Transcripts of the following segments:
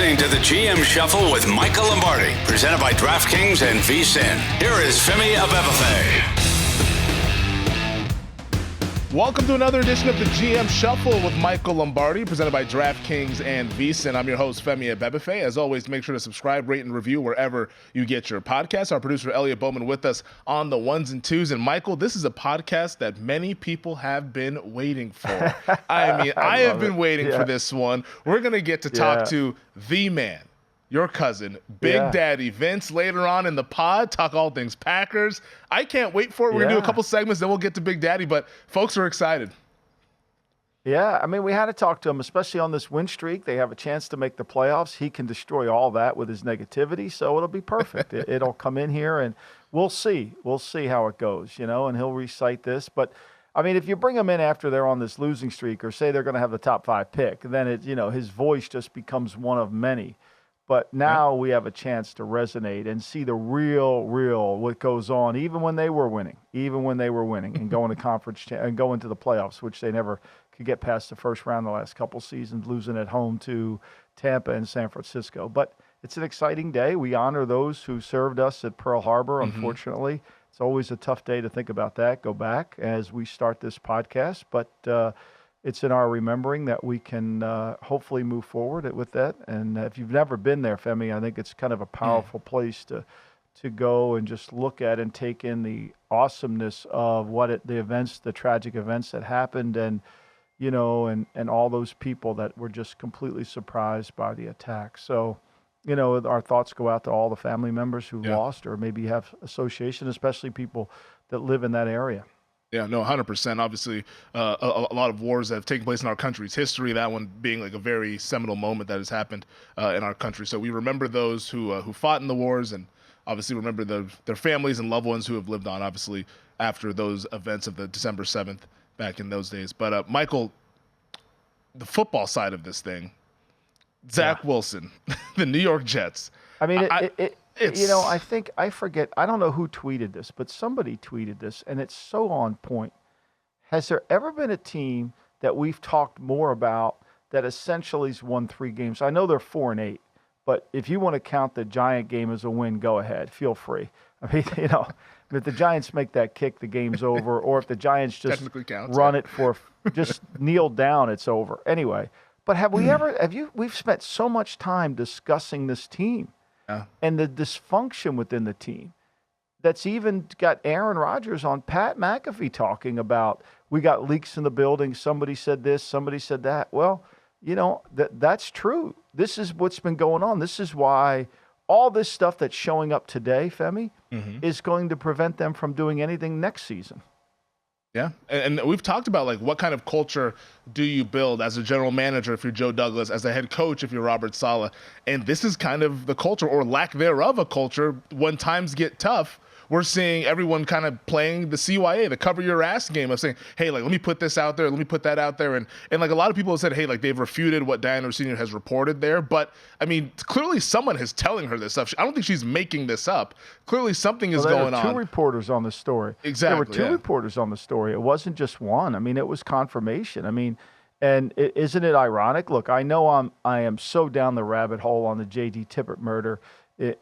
listening to the GM Shuffle with Michael Lombardi, presented by DraftKings and VSiN. Here is Femi Abebefe. Welcome to another edition of the GM Shuffle with Michael Lombardi, presented by DraftKings and VSiN. I'm your host, Femi Abebefe. As always, make sure to subscribe, rate, and review wherever you get your podcasts. Our producer, Elliot Bowman, with us on the ones and twos. And Michael, this is a podcast that many people have been waiting for. I have been waiting for this one. We're going to get to talk to the man, your cousin, Big Daddy Vince, later on in the pod, talk all things Packers. I can't wait for it. We're going to do a couple segments, then we'll get to Big Daddy, but folks are excited. Yeah, I mean, we had to talk to him, especially on this win streak. They have a chance to make the playoffs. He can destroy all that with his negativity, so it'll be perfect. It'll come in here, and we'll see. We'll see how it goes, and he'll recite this. But, I mean, if you bring him in after they're on this losing streak or say they're going to have the top 5 pick, then, his voice just becomes one of many. But now we have a chance to resonate and see the real what goes on, even when they were winning, and going to conference and going to the playoffs, which they never could get past the first round the last couple seasons, losing at home to Tampa and San Francisco. But it's an exciting day. We honor those who served us at Pearl Harbor. Unfortunately, it's always a tough day to think about that. Go back as we start this podcast, but it's in our remembering that we can hopefully move forward with that. And if you've never been there, Femi, I think it's kind of a powerful place to go and just look at and take in the awesomeness of the tragic events that happened, and and all those people that were just completely surprised by the attack. So, our thoughts go out to all the family members who lost or maybe have association, especially people that live in that area. Yeah, no, 100%. Obviously, a lot of wars that have taken place in our country's history, that one being like a very seminal moment that has happened in our country. So we remember those who fought in the wars, and obviously remember their families and loved ones who have lived on, obviously, after those events of the December 7th back in those days. But, Michael, the football side of this thing, Zach Wilson, the New York Jets. I mean, I think I forget. I don't know who tweeted this, but somebody tweeted this, and it's so on point. Has there ever been a team that we've talked more about that essentially has won 3 games? I know they're 4-8, but if you want to count the Giant game as a win, go ahead. Feel free. I mean, if the Giants make that kick, the game's over. Or if the Giants just run it for just kneel down, it's over. Anyway, but we've spent so much time discussing this team. And the dysfunction within the team that's even got Aaron Rodgers on Pat McAfee talking about, we got leaks in the building. Somebody said this, somebody said that. Well, that's true. This is what's been going on. This is why all this stuff that's showing up today, Femi, is going to prevent them from doing anything next season. Yeah, and we've talked about, like, what kind of culture do you build as a general manager if you're Joe Douglas, as a head coach if you're Robert Saleh, and this is kind of the culture, or lack thereof a culture, when times get tough. We're seeing everyone kind of playing the CYA, the cover your ass game of saying, hey, like, let me put this out there, let me put that out there. And like, a lot of people have said, hey, like, they've refuted what Diana Senior has reported there. But, I mean, clearly someone is telling her this stuff. I don't think she's making this up. Clearly something is going on. There were 2 reporters on the story. Exactly. There were 2 reporters on the story. It wasn't just one. I mean, it was confirmation. I mean, and isn't it ironic? Look, I know I am so down the rabbit hole on the J.D. Tippett murder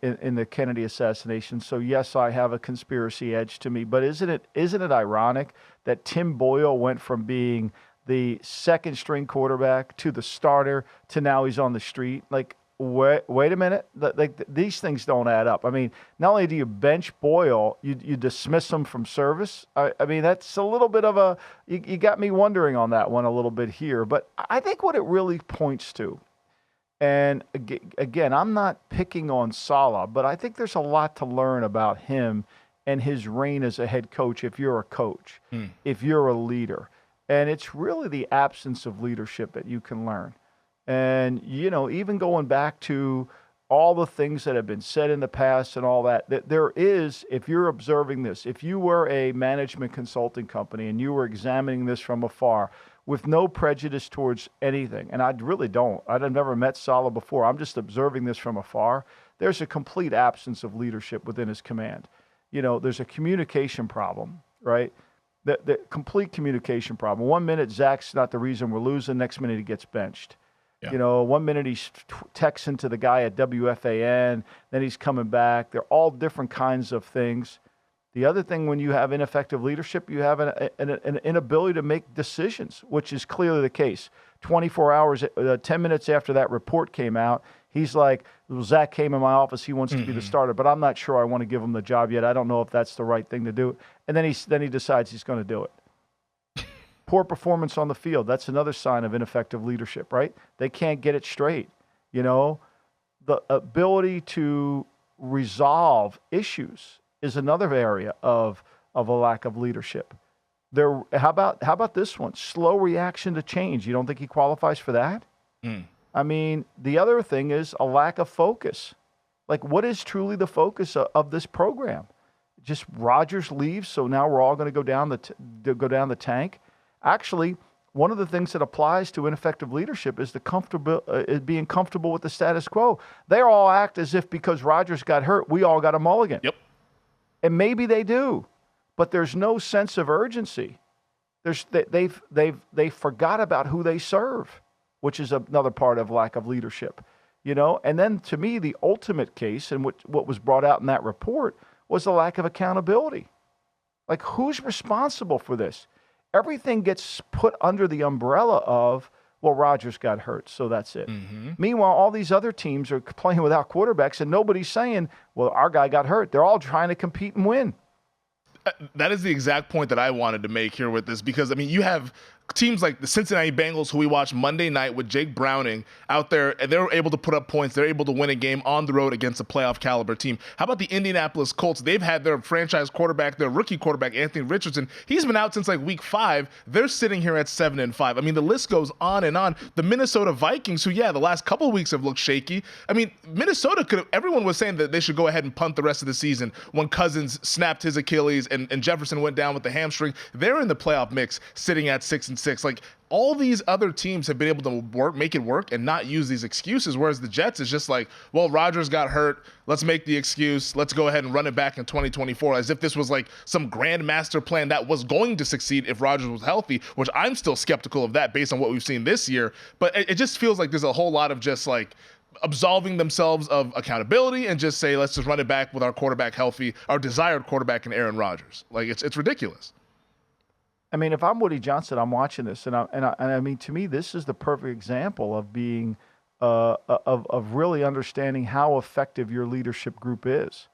in the Kennedy assassination. So yes, I have a conspiracy edge to me, but isn't it ironic that Tim Boyle went from being the second string quarterback to the starter to now he's on the street? Like, wait a minute, like, these things don't add up. I mean, not only do you bench Boyle, you dismiss him from service. I mean, that's a little bit of you got me wondering on that one a little bit here. But I think what it really points to, and again, I'm not picking on Saleh, but I think there's a lot to learn about him and his reign as a head coach if you're a coach, if you're a leader. And it's really the absence of leadership that you can learn. And, even going back to all the things that have been said in the past and all that there is, if you're observing this, if you were a management consulting company and you were examining this from afar, with no prejudice towards anything, and I really don't. I've never met Saleh before. I'm just observing this from afar. There's a complete absence of leadership within his command. There's a communication problem, right? The complete communication problem. 1 minute, Zach's not the reason we're losing. Next minute, he gets benched. Yeah. You know, 1 minute he's texting to the guy at WFAN, then he's coming back. They're all different kinds of things. The other thing, when you have ineffective leadership, you have an inability to make decisions, which is clearly the case. 24 hours, 10 minutes after that report came out, he's like, well, Zach came in my office. He wants to be the starter, but I'm not sure I want to give him the job yet. I don't know if that's the right thing to do. And then he decides he's going to do it. Poor performance on the field. That's another sign of ineffective leadership, right? They can't get it straight. You know, the ability to resolve issues is another area of a lack of leadership. How about this one? Slow reaction to change. You don't think he qualifies for that? I mean, the other thing is a lack of focus. Like, what is truly the focus of this program? Just Rodgers leaves, so now we're all going to go down the tank. Actually, one of the things that applies to ineffective leadership is being comfortable with the status quo. They all act as if because Rodgers got hurt, we all got a mulligan. Yep. And maybe they do, but there's no sense of urgency. They forgot about who they serve, which is another part of lack of leadership. You know, and then to me, the ultimate case and what was brought out in that report was the lack of accountability. Like, who's responsible for this? Everything gets put under the umbrella of, well, Rodgers got hurt, so that's it. Meanwhile, all these other teams are playing without quarterbacks, and nobody's saying, well, our guy got hurt. They're all trying to compete and win. That is the exact point that I wanted to make here with this, because, I mean, you have teams like the Cincinnati Bengals, who we watched Monday night with Jake Browning out there, and they were able to put up points. They're able to win a game on the road against a playoff caliber team. How about the Indianapolis Colts? They've had their franchise quarterback, their rookie quarterback, Anthony Richardson. He's been out since like week 5. They're sitting here at 7-5. I mean, the list goes on and on. The Minnesota Vikings, who, the last couple of weeks have looked shaky. I mean, Minnesota everyone was saying that they should go ahead and punt the rest of the season when Cousins snapped his Achilles and Jefferson went down with the hamstring. They're in the playoff mix, sitting at 6-6. Like, all these other teams have been able to make it work and not use these excuses, whereas the Jets is just like, well, Rodgers got hurt. Let's make the excuse. Let's go ahead and run it back in 2024, as if this was like some grand master plan that was going to succeed if Rodgers was healthy, which I'm still skeptical of that based on what we've seen this year. But it just feels like there's a whole lot of just like absolving themselves of accountability and just say, let's just run it back with our quarterback healthy, our desired quarterback in Aaron Rodgers. Like, it's ridiculous. I mean, if I'm Woody Johnson, I'm watching this, and I mean, to me, this is the perfect example of being, of really understanding how effective your leadership group is,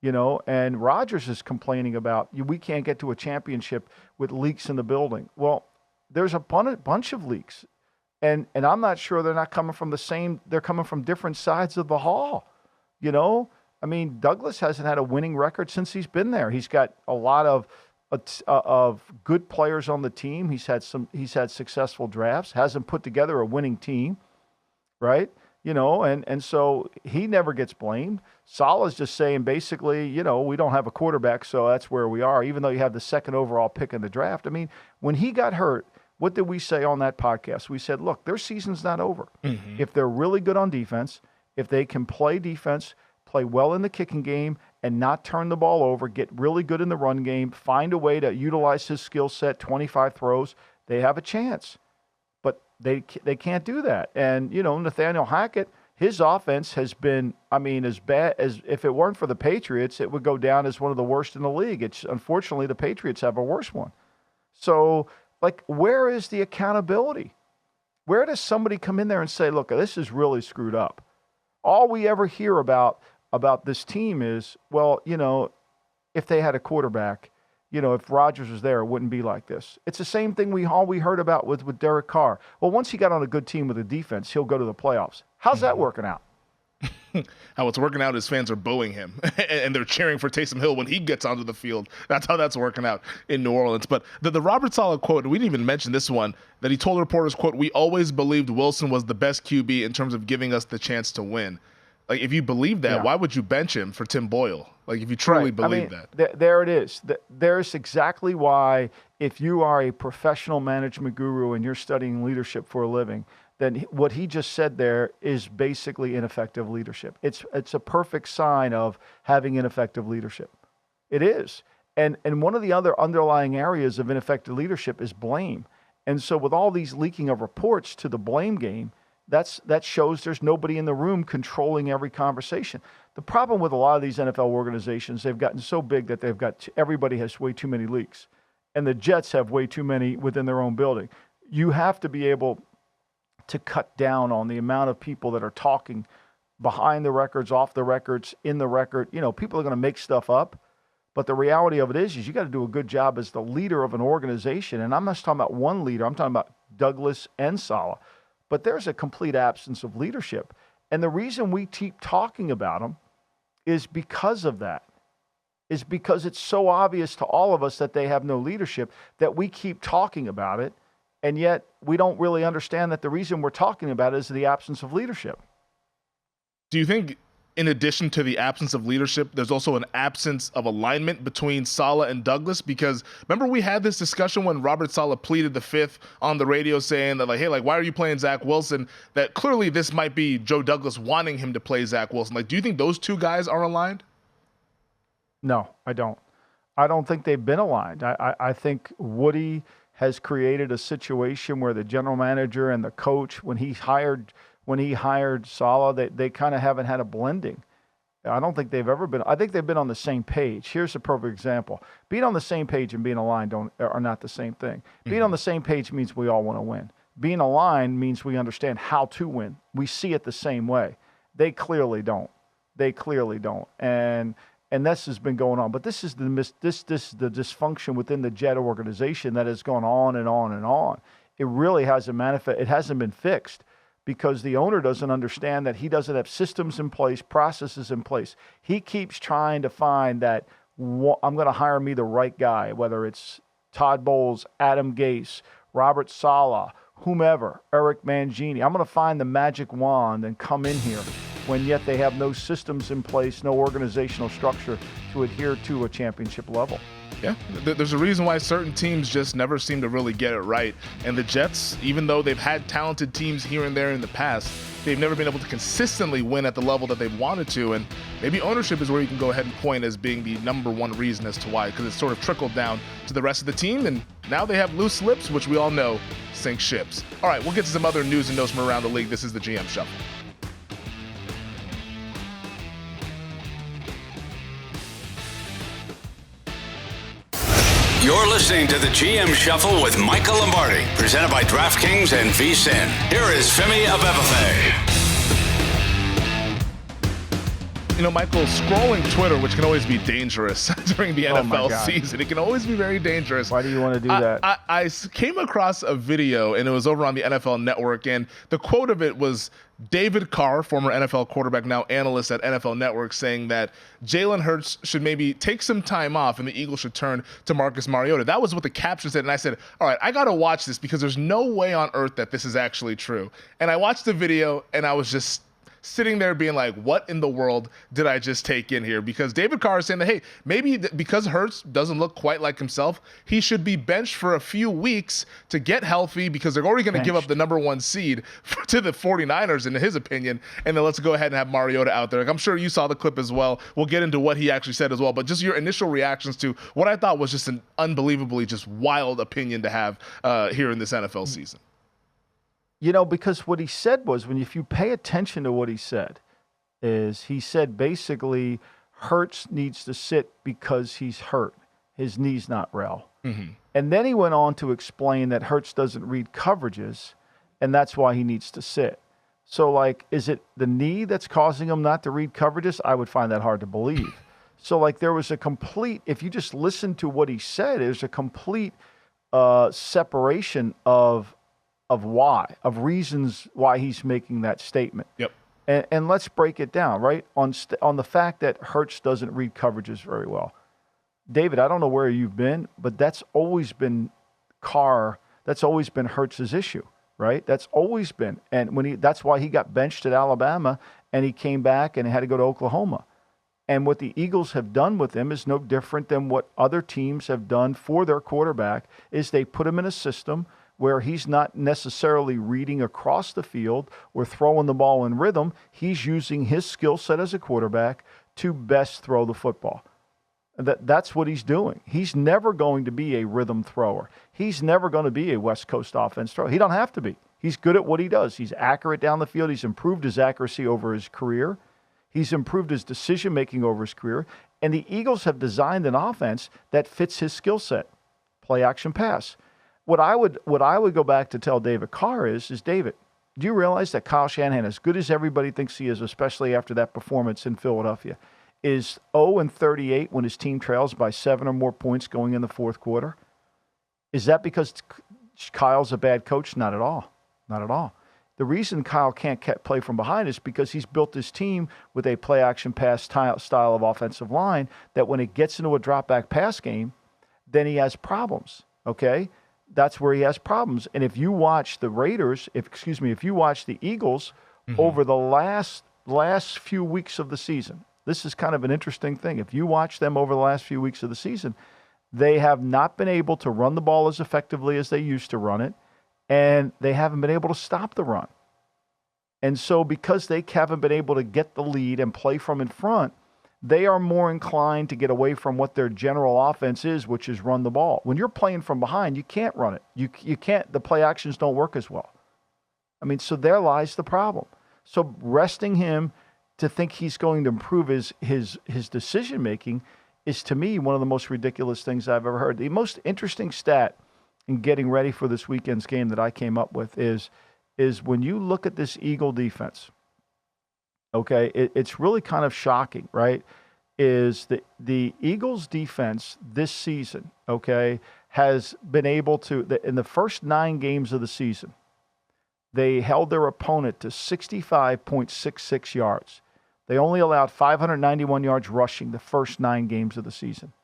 you know. And Rodgers is complaining about we can't get to a championship with leaks in the building. Well, there's a bunch of leaks, and I'm not sure they're not coming from the same. They're coming from different sides of the hall, you know. I mean, Douglas hasn't had a winning record since he's been there. He's got a lot of good players on the team. He's had successful drafts, hasn't put together a winning team, right? You know, and so he never gets blamed. Salah's just saying basically, you know, we don't have a quarterback, so that's where we are, even though you have the second overall pick in the draft. I mean, when he got hurt, what did we say on that podcast? We said, look, their season's not over. If they're really good on defense, if they can play defense, play well in the kicking game, and not turn the ball over, get really good in the run game, find a way to utilize his skill set, 25 throws, they have a chance. But they can't do that. And, you know, Nathaniel Hackett, his offense has been, I mean, as bad as if it weren't for the Patriots, it would go down as one of the worst in the league. Unfortunately, the Patriots have a worse one. So, like, where is the accountability? Where does somebody come in there and say, look, this is really screwed up? All we ever hear about this team is, well, you know, if they had a quarterback, you know, if Rodgers was there, it wouldn't be like this. It's the same thing we heard about with Derek Carr. Well, once he got on a good team with a defense, he'll go to the playoffs. How's that working out? How it's working out is fans are booing him, and they're cheering for Taysom Hill when he gets onto the field. That's how that's working out in New Orleans. But the Robert Saleh quote, we didn't even mention this one, that he told reporters, quote, "We always believed Wilson was the best QB in terms of giving us the chance to win." Like, if you believe that, why would you bench him for Tim Boyle? Like, if you truly believe that. There it is. There's exactly why, if you are a professional management guru and you're studying leadership for a living, then what he just said there is basically ineffective leadership. It's a perfect sign of having ineffective leadership. It is. And one of the other underlying areas of ineffective leadership is blame. And so with all these leaking of reports to the blame game, That shows there's nobody in the room controlling every conversation. The problem with a lot of these NFL organizations, they've gotten so big that everybody has way too many leaks. And the Jets have way too many within their own building. You have to be able to cut down on the amount of people that are talking behind the records, off the records, in the record. People are going to make stuff up. But the reality of it is you got to do a good job as the leader of an organization. And I'm not just talking about one leader. I'm talking about Douglas and Saleh. But there's a complete absence of leadership. And the reason we keep talking about them is because of that. Is because it's so obvious to all of us that they have no leadership that we keep talking about it. And yet we don't really understand that the reason we're talking about it is the absence of leadership. Do you think, in addition to the absence of leadership, there's also an absence of alignment between Saleh and Douglas? Because remember, we had this discussion when Robert Saleh pleaded the fifth on the radio saying that, hey, why are you playing Zach Wilson? That clearly this might be Joe Douglas wanting him to play Zach Wilson. Do you think those two guys are aligned? No, I don't. I don't think they've been aligned. I think Woody has created a situation where the general manager and the coach, when he hired Saleh, they kind of haven't had a blending. I don't think they've ever been. I think they've been on the same page. Here's a perfect example. Being on the same page and being aligned are not the same thing. Being on the same page means we all want to win. Being aligned means we understand how to win. We see it the same way. They clearly don't. And this has been going on. But this is the dysfunction within the Jet organization that has gone on and on and on. It really hasn't manifested. It hasn't been fixed because the owner doesn't understand that he doesn't have systems in place, processes in place. He keeps trying to find that I'm going to hire me the right guy, whether it's Todd Bowles, Adam Gase, Robert Saleh, whomever, Eric Mangini. I'm going to find the magic wand and come in here, when yet they have no systems in place, no organizational structure to adhere to a championship level. Yeah, there's a reason why certain teams just never seem to really get it right. And the Jets, even though they've had talented teams here and there in the past, they've never been able to consistently win at the level that they've wanted to. And maybe ownership is where you can go ahead and point as being the number one reason as to why, because it's sort of trickled down to the rest of the team. And now they have loose lips, which we all know sink ships. All right, we'll get to some other news and notes from around the league. This is the GM Shuffle. You're listening to the GM Shuffle with Michael Lombardi, presented by DraftKings and VSiN. Here is Femi Abebefe. Michael, scrolling Twitter, which can always be dangerous during the NFL season. It can always be very dangerous. Why do you want to do that? I came across a video, and it was over on the NFL Network, and the quote of it was David Carr, former NFL quarterback, now analyst at NFL Network, saying that Jalen Hurts should maybe take some time off and the Eagles should turn to Marcus Mariota. That was what the caption said, and I said, all right, I got to watch this because there's no way on earth that this is actually true. And I watched the video, and I was just sitting there being like, what in the world did I just take in here? Because David Carr is saying that, hey, maybe because Hurts doesn't look quite like himself, he should be benched for a few weeks to get healthy because they're already going to give up the number one seed to the 49ers, in his opinion, and then let's go ahead and have Mariota out there. Like, I'm sure you saw the clip as well. We'll get into what he actually said as well, but just your initial reactions to what I thought was just an unbelievably just wild opinion to have here in this NFL season. Because what he said was, if you pay attention to what he said, he said basically Hurts needs to sit because he's hurt. His knee's not well. Mm-hmm. And then he went on to explain that Hurts doesn't read coverages, and that's why he needs to sit. So, is it the knee that's causing him not to read coverages? I would find that hard to believe. So, there was a complete, if you just listen to what he said, there's a complete separation of reasons why he's making that statement. Yep. And let's break it down, right? On the fact that Hurts doesn't read coverages very well. David, I don't know where you've been, but that's always been Hurts' issue, right? That's always been. And that's why he got benched at Alabama and he came back and had to go to Oklahoma. And what the Eagles have done with him is no different than what other teams have done for their quarterback, is they put him in a system where he's not necessarily reading across the field or throwing the ball in rhythm. He's using his skill set as a quarterback to best throw the football. That's what he's doing. He's never going to be a rhythm thrower. He's never going to be a West Coast offense thrower. He don't have to be. He's good at what he does. He's accurate down the field. He's improved his accuracy over his career. He's improved his decision-making over his career. And the Eagles have designed an offense that fits his skill set. Play, action, pass. What I would go back to tell David Carr is David, do you realize that Kyle Shanahan, as good as everybody thinks he is, especially after that performance in Philadelphia, is 0-38 when his team trails by 7 or more points going in the fourth quarter? Is that because Kyle's a bad coach? Not at all. Not at all. The reason Kyle can't play from behind is because he's built his team with a play-action-pass style of offensive line that when it gets into a drop-back pass game, then he has problems, okay? That's where he has problems. And if you watch the if you watch the Eagles over the last few weeks of the season, this is kind of an interesting thing. If you watch them over the last few weeks of the season, they have not been able to run the ball as effectively as they used to run it. And they haven't been able to stop the run. And so because they haven't been able to get the lead and play from in front, they are more inclined to get away from what their general offense is, which is run the ball. When you're playing from behind, you can't run it. You can't, the play actions don't work as well. I mean, so there lies the problem. So resting him to think he's going to improve his decision-making is, to me, one of the most ridiculous things I've ever heard. The most interesting stat in getting ready for this weekend's game that I came up with is when you look at this Eagle defense, okay, it's really kind of shocking, right? Is the Eagles defense this season, okay, has been able to, in the first 9 games of the season, they held their opponent to 65.66 yards. They only allowed 591 yards rushing the first 9 games of the season.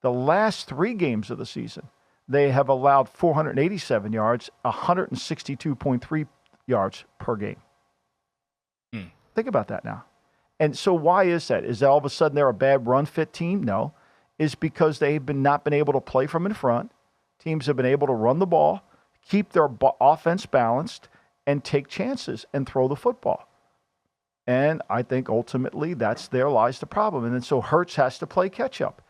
The last 3 games of the season, they have allowed 487 yards, 162.3 yards per game. Think about that now. And so why is that? Is that all of a sudden they're a bad run-fit team? No. It's because they've not been able to play from in front. Teams have been able to run the ball, keep their offense balanced, and take chances and throw the football. And I think ultimately there lies the problem. And then so Hurts has to play catch-up.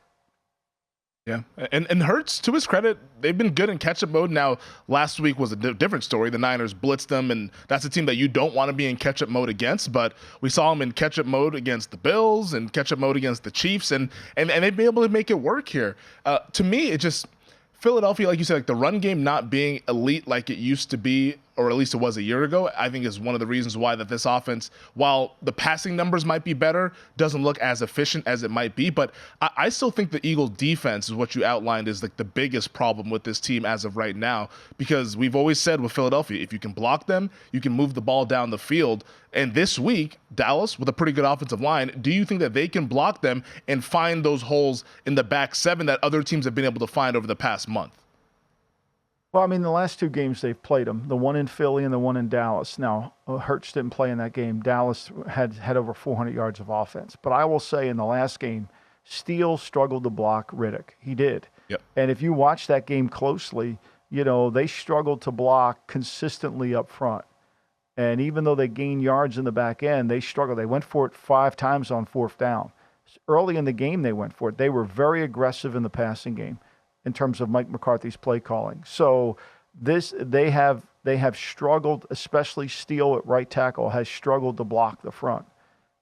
Yeah, and Hurts, to his credit, they've been good in catch-up mode. Now, last week was a different story. The Niners blitzed them, and that's a team that you don't want to be in catch-up mode against. But we saw them in catch-up mode against the Bills and catch-up mode against the Chiefs, and they've been able to make it work here. To me, it just Philadelphia, like you said, like the run game not being elite like it used to be, or at least it was a year ago, I think is one of the reasons why that this offense, while the passing numbers might be better, doesn't look as efficient as it might be. But I still think the Eagles defense is what you outlined is like the biggest problem with this team as of right now, because we've always said with Philadelphia, if you can block them, you can move the ball down the field. And this week, Dallas, with a pretty good offensive line, do you think that they can block them and find those holes in the back seven that other teams have been able to find over the past month? Well, I mean, the last 2 games they've played them, the one in Philly and the one in Dallas. Now, Hurts didn't play in that game. Dallas had over 400 yards of offense. But I will say in the last game, Steele struggled to block Riddick. He did. Yep. And if you watch that game closely, you know, they struggled to block consistently up front. And even though they gained yards in the back end, they struggled. They went for it 5 times on 4th down. Early in the game, they went for it. They were very aggressive in the passing game in terms of Mike McCarthy's play calling. So they have struggled, especially Steele at right tackle, has struggled to block the front.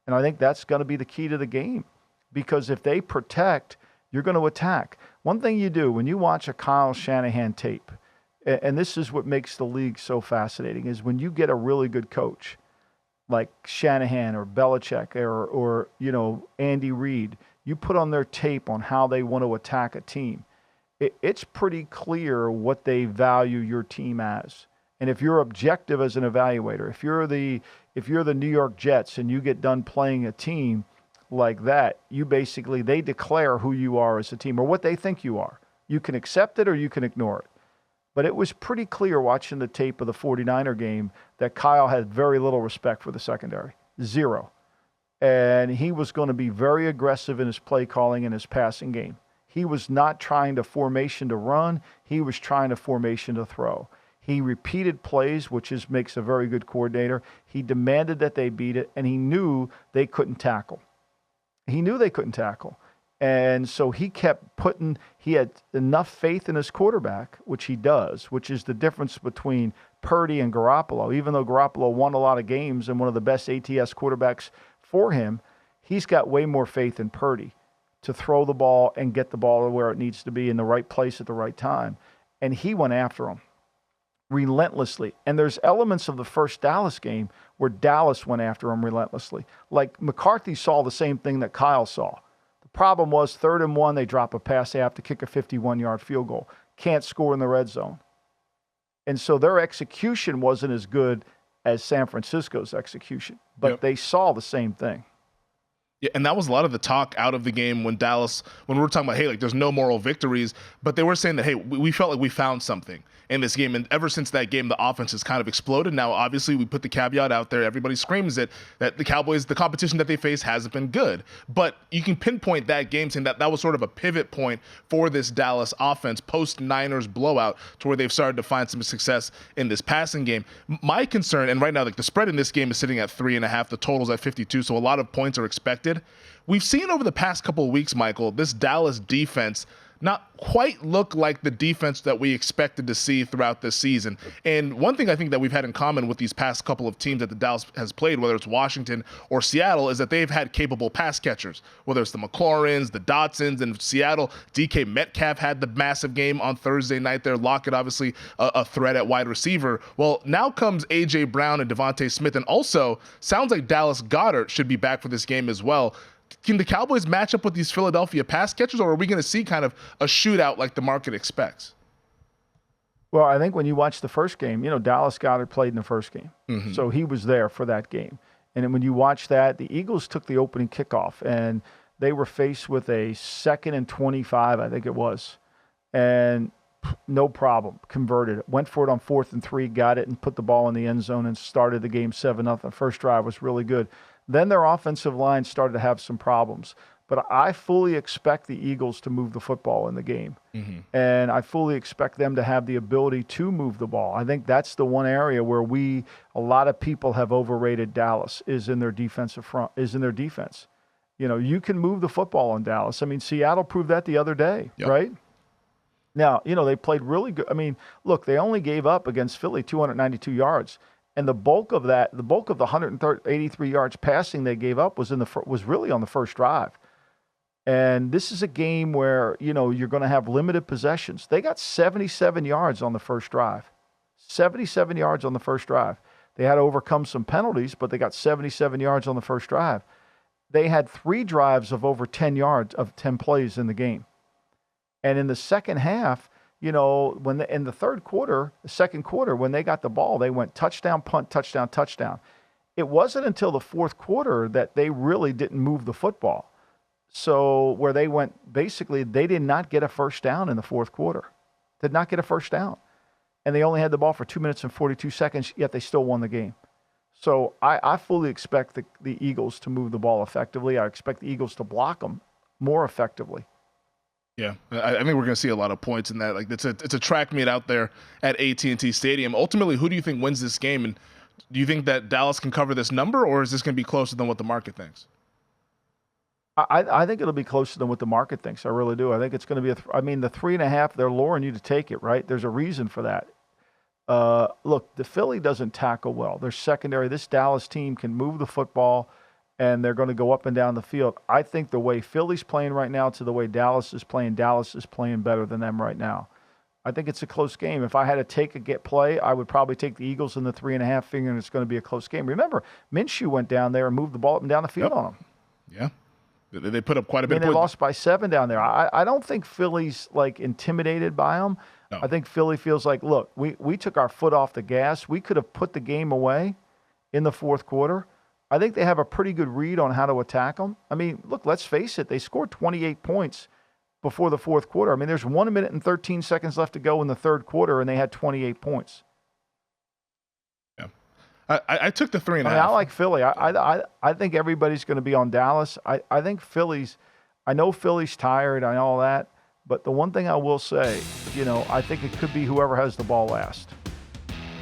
And I think that's going to be the key to the game, because if they protect, you're going to attack. One thing you do when you watch a Kyle Shanahan tape, and this is what makes the league so fascinating, is when you get a really good coach like Shanahan or Belichick or you know, Andy Reid, you put on their tape on how they want to attack a team. It's pretty clear what they value your team as. And if you're objective as an evaluator, if you're the New York Jets and you get done playing a team like that, they declare who you are as a team or what they think you are. You can accept it or you can ignore it. But it was pretty clear watching the tape of the 49er game that Kyle had very little respect for the secondary. 0. And he was going to be very aggressive in his play calling and his passing game. He was not trying to formation to run. He was trying to formation to throw. He repeated plays, which makes a very good coordinator. He demanded that they beat it, and he knew they couldn't tackle. And so he had enough faith in his quarterback, which he does, which is the difference between Purdy and Garoppolo. Even though Garoppolo won a lot of games and one of the best ATS quarterbacks for him, he's got way more faith in Purdy to throw the ball and get the ball to where it needs to be in the right place at the right time. And he went after him relentlessly. And there's elements of the first Dallas game where Dallas went after him relentlessly. Like McCarthy saw the same thing that Kyle saw. Problem was 3rd and 1, they drop a pass, they have to kick a 51-yard field goal. Can't score in the red zone. And so their execution wasn't as good as San Francisco's execution, but they saw the same thing. Yeah, and that was a lot of the talk out of the game when we were talking about, hey, like there's no moral victories, but they were saying that, hey, we felt like we found something in this game. And ever since that game, the offense has kind of exploded. Now, obviously, we put the caveat out there. Everybody screams it, that the Cowboys, the competition that they face hasn't been good. But you can pinpoint that game saying that was sort of a pivot point for this Dallas offense post-Niners blowout to where they've started to find some success in this passing game. My concern, and right now, like the spread in this game is sitting at 3.5, the total's at 52, so a lot of points are expected. We've seen over the past couple of weeks, Michael, this Dallas defense not quite look like the defense that we expected to see throughout this season. And one thing I think that we've had in common with these past couple of teams that the Dallas has played, whether it's Washington or Seattle, is that they've had capable pass catchers, whether it's the McLaurins, the Dotsons, and Seattle. DK Metcalf had the massive game on Thursday night there. Lockett, obviously, a threat at wide receiver. Well, now comes A.J. Brown and Devontae Smith, and also sounds like Dallas Goedert should be back for this game as well. Can the Cowboys match up with these Philadelphia pass catchers, or are we going to see kind of a shootout like the market expects? Well, I think when you watch the first game, Dallas Goedert played in the first game. Mm-hmm. So he was there for that game. And then when you watch that, the Eagles took the opening kickoff, and they were faced with a 2nd and 25, I think it was. And no problem, converted it. Went for it on 4th and 3, got it, and put the ball in the end zone and started the game 7-0. First drive was really good. Then their offensive line started to have some problems. But I fully expect the Eagles to move the football in the game. Mm-hmm. And I fully expect them to have the ability to move the ball. I think that's the one area where a lot of people have overrated Dallas, is in their defensive front, is in their defense. You can move the football on Dallas. I mean, Seattle proved that the other day, right? Now, they played really good. I mean, look, they only gave up against Philly 292 yards. And the bulk of the 183 yards passing they gave up was really on the first drive. And this is a game where, you're going to have limited possessions. They got 77 yards on the first drive. 77 yards on the first drive. They had to overcome some penalties, but they got 77 yards on the first drive. They had 3 drives of over 10 yards of 10 plays in the game. And in the second half, in the second quarter, when they got the ball, they went touchdown, punt, touchdown, touchdown. It wasn't until the fourth quarter that they really didn't move the football. So where they went, basically, they did not get a first down in the fourth quarter. Did not get a first down. And they only had the ball for 2 minutes and 42 seconds, yet they still won the game. So I fully expect the Eagles to move the ball effectively. I expect the Eagles to block them more effectively. Yeah, I think we're going to see a lot of points in that. Like it's a track meet out there at AT&T Stadium. Ultimately, who do you think wins this game? And do you think that Dallas can cover this number, or is this going to be closer than what the market thinks? I think it'll be closer than what the market thinks. I really do. I think it's going to be the 3.5, they're luring you to take it, right? There's a reason for that. Look, the Philly doesn't tackle well. Their secondary, this Dallas team can move the football, and they're going to go up and down the field. I think the way Philly's playing right now to the way Dallas is playing better than them right now. I think it's a close game. If I had to play, I would probably take the Eagles in the 3.5, figuring it's going to be a close game. Remember, Minshew went down there and moved the ball up and down the field on them. Yeah. They put up quite a bit of points. They lost by 7 down there. I don't think Philly's intimidated by them. No. I think Philly feels like, look, we took our foot off the gas. We could have put the game away in the fourth quarter. I think they have a pretty good read on how to attack them. I mean, look, let's face it. They scored 28 points before the fourth quarter. I mean, there's 1 minute and 13 seconds left to go in the third quarter, and they had 28 points. Yeah. I took the 3.5. I like Philly. I think everybody's going to be on Dallas. I know Philly's tired and all that, but the one thing I will say, I think it could be whoever has the ball last.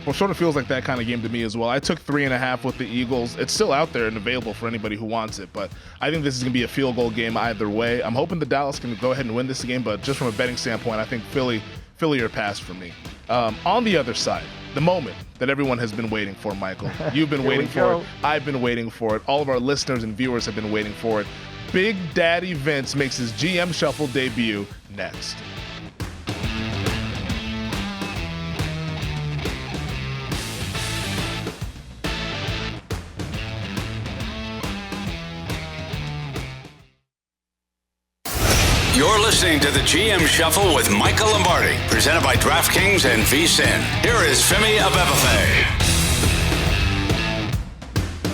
Well, sort of feels like that kind of game to me as well. I took 3.5 with the Eagles. It's still out there and available for anybody who wants it, but I think this is going to be a field goal game either way. I'm hoping the Dallas can go ahead and win this game, but just from a betting standpoint, I think Philly are past for me. On the other side, the moment that everyone has been waiting for, Michael. You've been waiting for it. I've been waiting for it. All of our listeners and viewers have been waiting for it. Big Daddy Vince makes his GM Shuffle debut next. You're listening to the GM Shuffle with Michael Lombardi, presented by DraftKings and VSiN. Here is Femi Abebefe.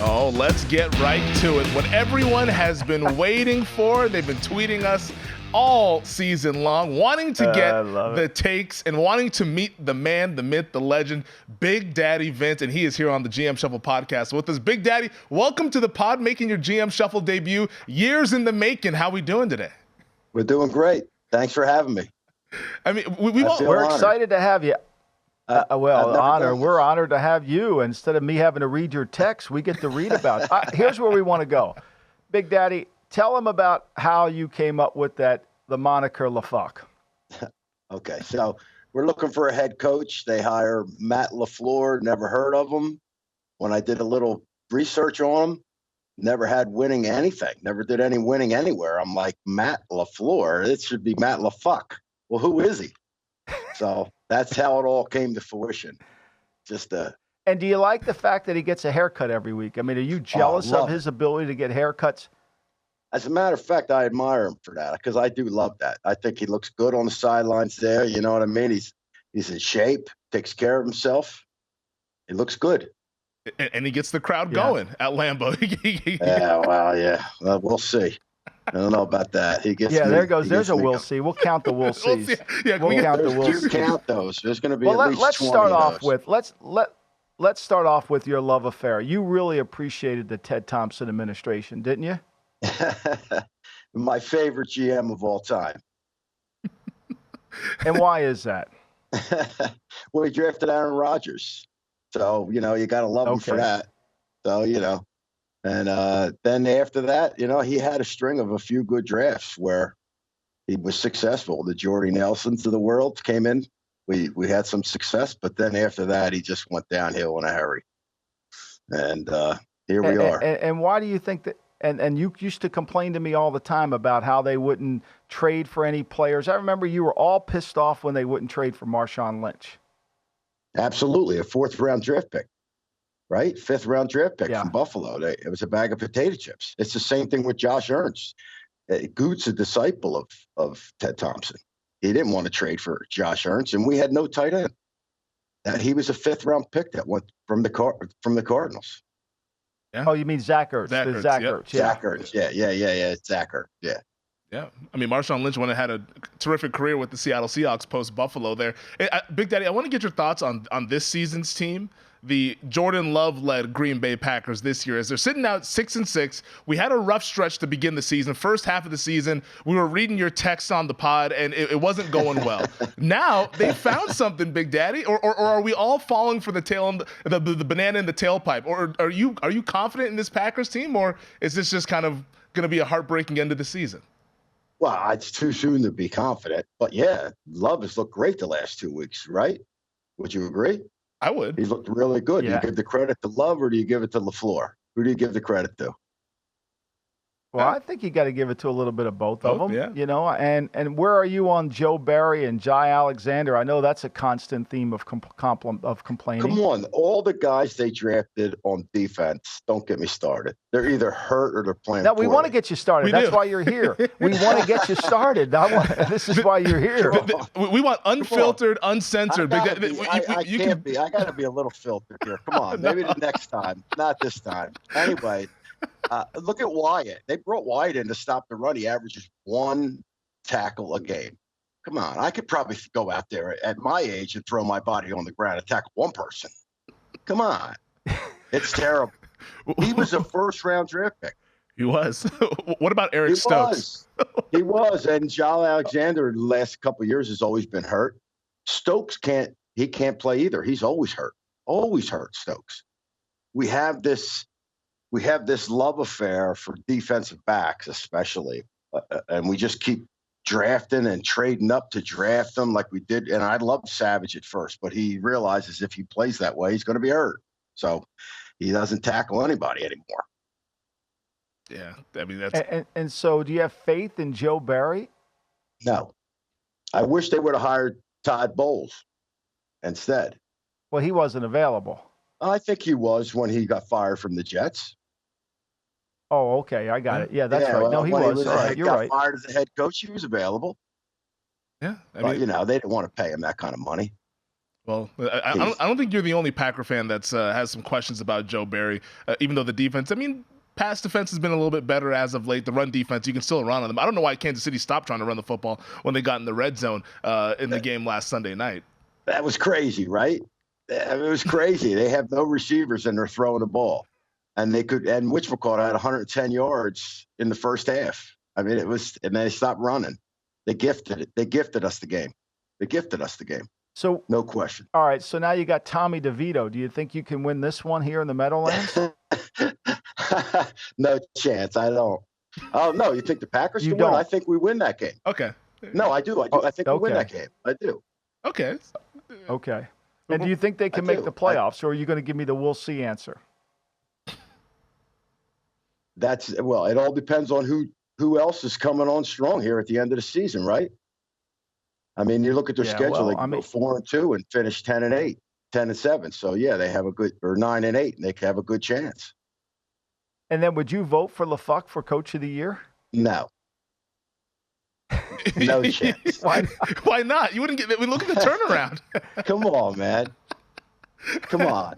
Oh, let's get right to it. What everyone has been waiting for, they've been tweeting us all season long, wanting to get the takes and wanting to meet the man, the myth, the legend, Big Daddy Vince, and he is here on the GM Shuffle podcast with us. Big Daddy, welcome to the pod, making your GM Shuffle debut. Years in the making. How we doing today? We're doing great. Thanks for having me. I mean, we're excited to have you. We're honored to have you. Instead of me having to read your text, we get to read about it. Here's where we want to go. Big Daddy, tell them about how you came up with the moniker LaFuck. Okay, so we're looking for a head coach. They hire Matt LaFleur. Never heard of him. When I did a little research on him, never had winning anything. Never did any winning anywhere. I'm like, Matt LaFleur? It should be Matt LaFuck. Well, who is he? So that's how it all came to fruition. And do you like the fact that he gets a haircut every week? I mean, are you jealous of his ability to get haircuts? As a matter of fact, I admire him for that because I do love that. I think he looks good on the sidelines there. You know what I mean? He's in shape, takes care of himself. He looks good. And he gets the crowd going at Lambeau. Well, we'll see. I don't know about that. There's a we'll see. We'll count the we'll sees. We'll count the we'll sees. Count those. There's going to be at least 20 let's start off with your love affair. You really appreciated the Ted Thompson administration, didn't you? My favorite GM of all time. And why is that? Well, he drafted Aaron Rodgers. So, you got to love him for that. So, and then after that, he had a string of a few good drafts where he was successful. The Jordy Nelsons of the world came in. We had some success, but then after that, he just went downhill in a hurry. And here we are. And why do you think that? And you used to complain to me all the time about how they wouldn't trade for any players. I remember you were all pissed off when they wouldn't trade for Marshawn Lynch. Absolutely. A 4th-round draft pick, right? 5th-round draft pick from Buffalo. It was a bag of potato chips. It's the same thing with Josh Ernst. Goot's a disciple of Ted Thompson. He didn't want to trade for Josh Ernst, and we had no tight end. He was a 5th-round pick that went from the Cardinals. Yeah. Oh, you mean Zach Ertz? Zach Ertz. Zach Ertz. Yeah. Zach Ertz. Yeah. Yeah, I mean, Marshawn Lynch had a terrific career with the Seattle Seahawks post-Buffalo there. Big Daddy, I want to get your thoughts on this season's team, the Jordan Love-led Green Bay Packers this year. As they're sitting out 6-6, we had a rough stretch to begin the season. First half of the season, we were reading your text on the pod, and it wasn't going well. Now, they found something, Big Daddy, or are we all falling for the tail, the banana in the tailpipe? Or are you confident in this Packers team, or is this just kind of going to be a heartbreaking end of the season? Well, it's too soon to be confident, but yeah, Love has looked great the last 2 weeks, right? Would you agree? I would. He's looked really good. Yeah. Do you give the credit to Love or do you give it to LaFleur? Who do you give the credit to? Well, I think you got to give it to a little bit of both of them, yeah. And where are you on Joe Barry and Jai Alexander? I know that's a constant theme of complaining. Come on, all the guys they drafted on defense, don't get me started. They're either hurt or they're playing Now, we poorly. want to get you started. That's why you're here. We want to get you started. This is why you're here. We want unfiltered, uncensored. I got to be a little filtered here. Come on, maybe the next time, not this time. Anyway. Look at Wyatt. They brought Wyatt in to stop the run. He averages 1 tackle a game. Come on. I could probably go out there at my age and throw my body on the ground and tackle one person. Come on. It's terrible. He was a 1st-round draft pick. He was. What about Eric Stokes? He was. And Jai Alexander the last couple of years has always been hurt. Stokes can't play either. He's always hurt. Always hurt, Stokes. We have this love affair for defensive backs, especially, and we just keep drafting and trading up to draft them like we did. And I loved Savage at first, but he realizes if he plays that way, he's going to be hurt. So he doesn't tackle anybody anymore. Yeah, I mean that's. And so, do you have faith in Joe Barry? No, I wish they would have hired Todd Bowles instead. Well, he wasn't available. I think he was when he got fired from the Jets. Oh, okay, I got it. Yeah, that's right. No, he was. All right, you're right. Fired as a head coach, he was available. Yeah, but you know they didn't want to pay him that kind of money. Well, I don't think you're the only Packer fan that's has some questions about Joe Barry, even though the defense. I mean, pass defense has been a little bit better as of late. The run defense, you can still run on them. I don't know why Kansas City stopped trying to run the football when they got in the red zone in the game last Sunday night. That was crazy, right? It was crazy. They have no receivers and they're throwing the ball. And Witchmacallit had 110 yards in the first half. I mean, and they stopped running. They gifted it. They gifted us the game. So no question. All right. So now you got Tommy DeVito. Do you think you can win this one here in the Meadowlands? No chance. I don't. Oh no, you think the Packers can win? I think we win that game. Okay. No, I do. I think we win that game. I do. Okay. Okay. And do you think they can make the playoffs, or are you going to give me the we'll see answer? It all depends on who else is coming on strong here at the end of the season, right? I mean, you look at their schedule; they can go 4-2 and finish 10-8, 10-7. So yeah, they have a good, or 9-8, and they can have a good chance. And then, would you vote for LaFuck for Coach of the Year? No. No chance. Why not? You wouldn't get. Look at the turnaround. Come on, man. Come on.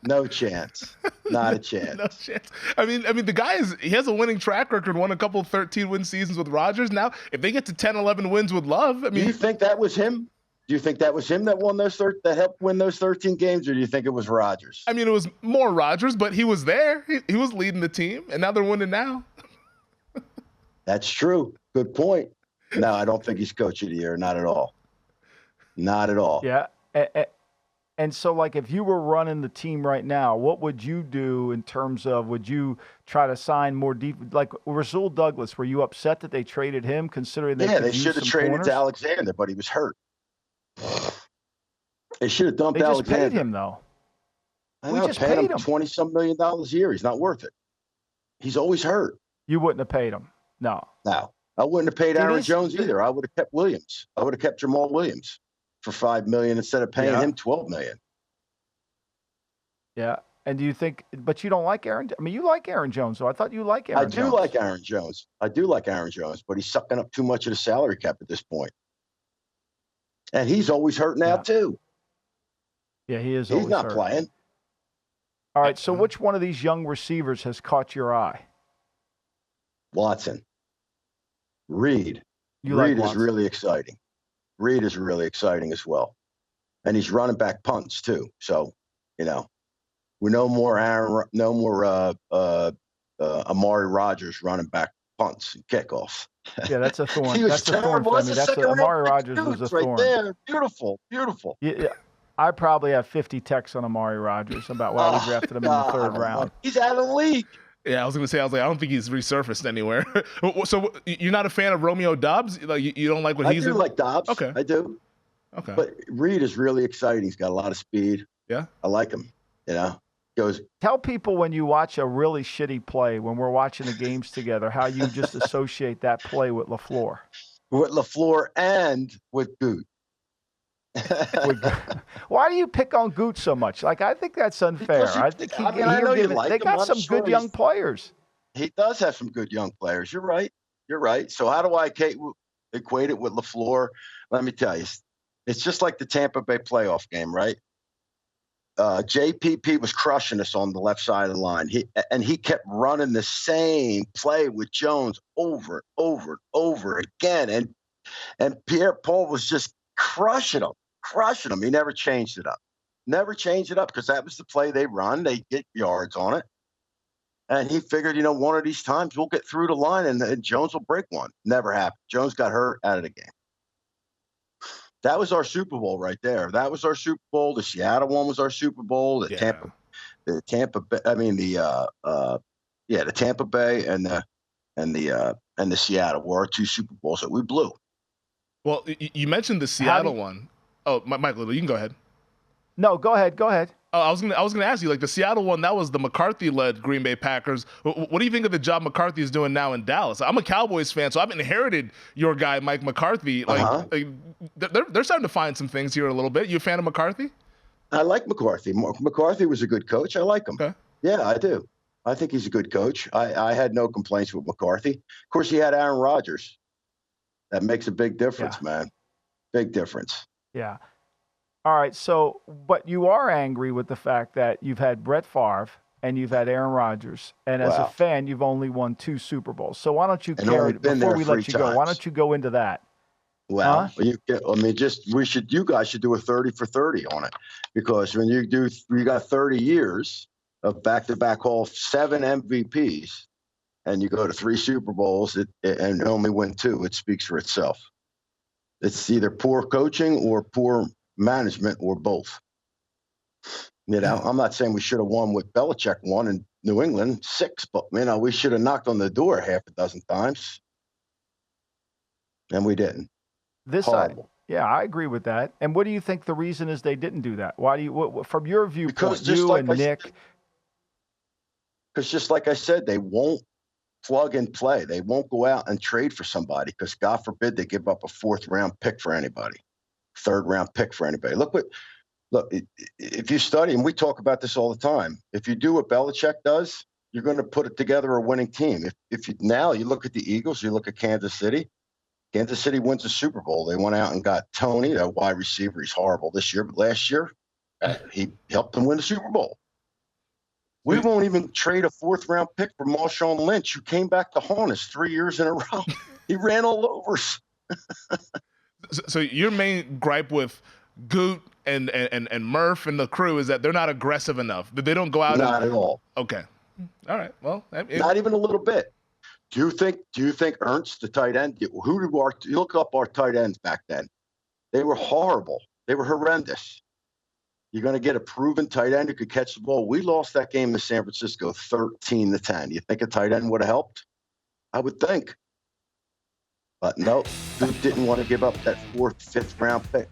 No chance. Not a chance. No chance. I mean, the guy he has a winning track record. Won a couple 13-win seasons with Rodgers. Now, if they get to 10, 11 wins with Love, I mean, do you think that was him? Do you think that was him that won that helped win those 13 games, or do you think it was Rodgers? I mean, it was more Rodgers, but he was there. He was leading the team, and now they're winning now. That's true. Good point. No, I don't think he's Coach of the Year. Not at all. Not at all. Yeah. And so, like, if you were running the team right now, what would you do in terms of, would you try to sign more deep? Like Rasul Douglas, were you upset that they traded him, considering they should have traded to Alexander, but he was hurt. They should have dumped Alexander. They just paid him, though. We just paid him $20-some million a year. He's not worth it. He's always hurt. You wouldn't have paid him. No. I wouldn't have paid Aaron Jones either. I would have kept Williams. I would have kept Jamal Williams for $5 million instead of paying him $12 million. Yeah. And do you think, but you don't like Aaron? I mean, you like Aaron Jones, so I thought you like Aaron Jones. I do like Aaron Jones. But he's sucking up too much of the salary cap at this point. And he's always hurt now, too. Yeah, he is. He's not playing. All right. So which one of these young receivers has caught your eye? Watson. Reed. Reed is really exciting. Reed is really exciting as well. And he's running back punts, too. So, we no more Amari Rodgers running back punts and kickoffs. Yeah, that's a thorn. He was terrible. Amari Rodgers was a thorn. Right there. Beautiful. Yeah, I probably have 50 texts on Amari Rodgers about why we drafted him in the third round. He's out of the league. Yeah, I was I don't think he's resurfaced anywhere. So you're not a fan of Romeo Doubs? Like you don't like what he's in? I do like Doubs. Okay. I do. Okay. But Reed is really exciting. He's got a lot of speed. Yeah. I like him. Tell people when you watch a really shitty play, when we're watching the games together, how you just associate that play with LaFleur. With LaFleur and with Goot. Why do you pick on Goot so much? Like, I think that's unfair. I think I know you like they got some good young players. He does have some good young players. You're right. So how do I equate it with LaFleur? Let me tell you, it's just like the Tampa Bay playoff game, right? JPP was crushing us on the left side of the line. He kept running the same play with Jones over and over again. And Pierre-Paul was just crushing him. He never changed it up because that was the play they run. They get yards on it. And he figured, one of these times we'll get through the line and Jones will break one. Never happened. Jones got hurt, out of the game. That was our Super Bowl right there. That was our Super Bowl. The Seattle one was our Super Bowl. The Tampa Bay. I mean the Tampa Bay and the Seattle were our 2 Super Bowls that we blew. Well, you mentioned the Seattle one. Oh, Michael, you can go ahead. No, go ahead. Oh, I was gonna ask you, like the Seattle one, that was the McCarthy-led Green Bay Packers. What do you think of the job McCarthy is doing now in Dallas? I'm a Cowboys fan, so I've inherited your guy, Mike McCarthy. Like they're starting to find some things here a little bit. You a fan of McCarthy? I like McCarthy. McCarthy was a good coach. I like him. Okay. Yeah, I do. I think he's a good coach. I had no complaints with McCarthy. Of course, he had Aaron Rodgers. That makes a big difference, man. Big difference. Yeah. All right. So, but you are angry with the fact that you've had Brett Favre and you've had Aaron Rodgers, and as a fan, you've only won 2 Super Bowls. So why don't you carry it before we let you go? Why don't you go into that? Well, you guys should do a 30 for 30 on it, because when you got 30 years of back-to-back 7 MVPs, and you go to 3 Super Bowls and only win 2, it speaks for itself. It's either poor coaching or poor management or both. You know, I'm not saying we should have won with Belichick won in New England 6, but we should have knocked on the door half a dozen times, and we didn't. I agree with that. And what do you think the reason is they didn't do that? Why do you, from your viewpoint, Nick? Because just like I said, they won't plug and play. They won't go out and trade for somebody, because God forbid they give up a 4th-round pick for anybody, 3rd-round pick for anybody. Look, if you study, and we talk about this all the time, if you do what Belichick does, you're going to put it together a winning team. If you look at the Eagles, you look at Kansas City. Kansas City wins the Super Bowl. They went out and got Tony, a wide receiver. He's horrible this year, but last year he helped them win the Super Bowl. We won't even trade a 4th-round pick for Marshawn Lynch, who came back to haunt us 3 years in a row. He ran all over us. So your main gripe with Goot and Murph and the crew is that they're not aggressive enough. That they don't go out. Not at all. Okay. All right. Well, not even a little bit. Do you think Ernst, the tight end? You look up our tight ends back then. They were horrible. They were horrendous. You're going to get a proven tight end who could catch the ball. We lost that game in San Francisco 13-10. You think a tight end would have helped? I would think. But no, Duke didn't want to give up that 4th, 5th-round pick.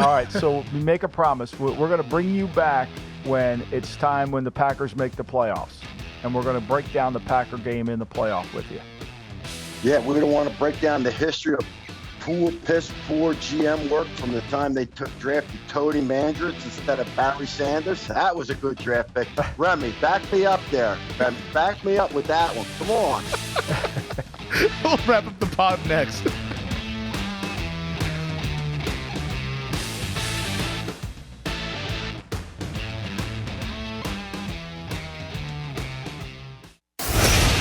All right, so we make a promise. We're going to bring you back when it's time when the Packers make the playoffs. And we're going to break down the Packer game in the playoff with you. Yeah, we're going to want to break down the history of poor GM work from the time they drafted Tony Mandritz instead of Barry Sanders. That was a good draft pick. Remy, back me up there. Remy, back me up with that one. Come on. We'll wrap up the pod next.